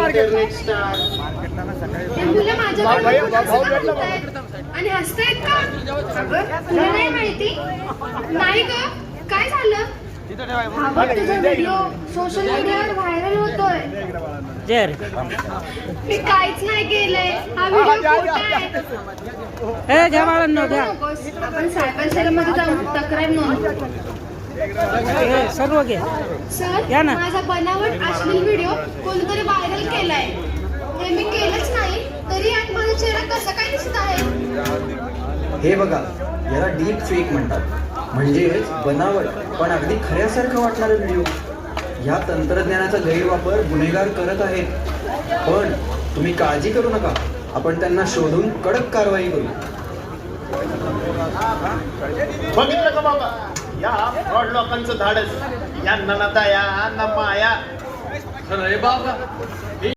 Internet star मुलं माझ्याकडे आणि हसतायत का? अगं तुला नाही माहिती? नाही ग, काय झालं? हा बघ तुझा व्हिडिओ सोशल मीडियावर व्हायरल होतोय. मी काहीच नाही केलंय. हा व्हिडिओ खोटा आहे. घ्या बाळांनो घ्या. आपण सायबर सेलमध्ये जाऊन तक्रार नोंदवू. सर्व घे. सर, माझा बनावट अश्लील व्हिडिओ कोणीतरी व्हायरल केलाय. हे मी केलंच नाही, तरी यात माझा चेहरा कसा काय दिसत आहे? हे बघा, याला डीप फेक म्हणतात. म्हणजेच बनावट पण अगदी खऱ्यासारखं वाटणारा व्हिडिओ. या तंत्रज्ञानाचा गैरवापर गुन्हेगार करत आहेत. पण तुम्ही काळजी करू नका, आपण त्यांना शोधून कडक कारवाई करू. बघितलं का बाबा, या फ्रॉड लोकांचं धाडस. यांना ना दया ना माया. खरंय बाबा.